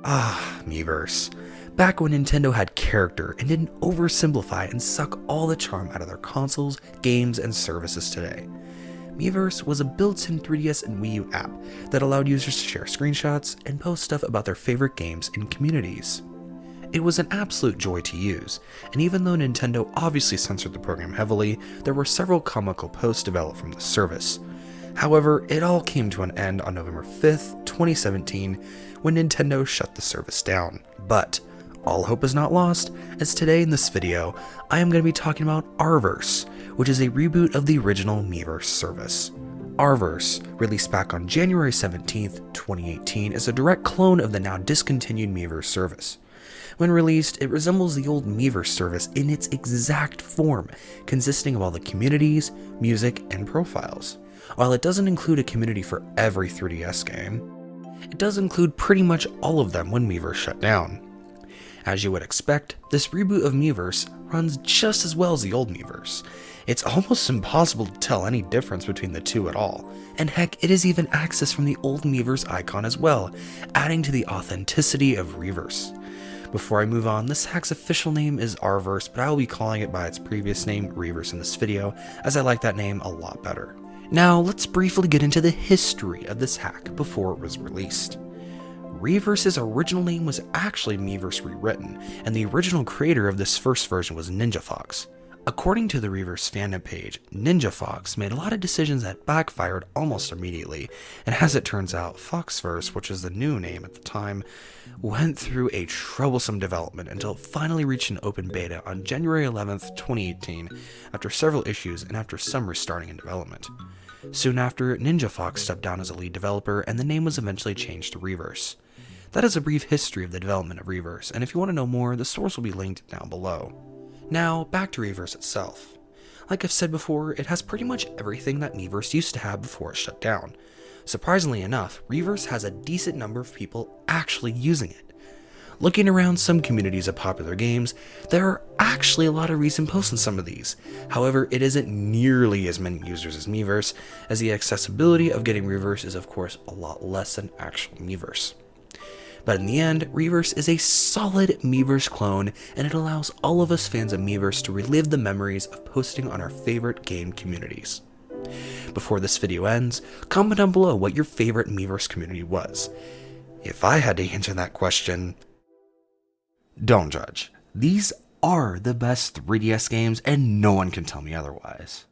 Miiverse. Back when Nintendo had character and didn't oversimplify and suck all the charm out of their consoles, games, and services today. Miiverse was a built-in 3DS and Wii U app that allowed users to share screenshots and post stuff about their favorite games in communities. It was an absolute joy to use, and even though Nintendo obviously censored the program heavily, there were several comical posts developed from the service. However, it all came to an end on November 5th, 2017, when Nintendo shut the service down. But all hope is not lost, as today in this video, I am going to be talking about Miiverse, which is a reboot of the original Miiverse service. Miiverse, released back on January 17th, 2018, is a direct clone of the now discontinued Miiverse service. When released, it resembles the old Miiverse service in its exact form, consisting of all the communities, music, and profiles. While it doesn't include a community for every 3DS game, it does include pretty much all of them when Miiverse shut down. As you would expect, this reboot of Miiverse runs just as well as the old Miiverse. It's almost impossible to tell any difference between the two at all, and heck, it is even accessed from the old Miiverse icon as well, adding to the authenticity of Reverse. Before I move on, this hack's official name is Miiverse, but I will be calling it by its previous name, Reverse, in this video, as I like that name a lot better. Now, let's briefly get into the history of this hack before it was released. Reverse's original name was actually Miiverse rewritten, and the original creator of this first version was NinjaFox. According to the Reverse fandom page, NinjaFox made a lot of decisions that backfired almost immediately, and as it turns out, Foxverse, which was the new name at the time, went through a troublesome development until it finally reached an open beta on January 11th, 2018, after several issues and after some restarting in development. Soon after, NinjaFox stepped down as a lead developer, and the name was eventually changed to Reverse. That is a brief history of the development of Reverse, and if you want to know more, the source will be linked down below. Now, back to Reverse itself. Like I've said before, it has pretty much everything that Miiverse used to have before it shut down. Surprisingly enough, Reverse has a decent number of people actually using it. Looking around some communities of popular games, there are actually a lot of recent posts in some of these. However, it isn't nearly as many users as Miiverse, as the accessibility of getting Reverse is of course a lot less than actual Miiverse. But in the end, Reverse is a solid Miiverse clone, and it allows all of us fans of Miiverse to relive the memories of posting on our favorite game communities. Before this video ends, comment down below what your favorite Miiverse community was. If I had to answer that question, don't judge. These are the best 3DS games, and no one can tell me otherwise.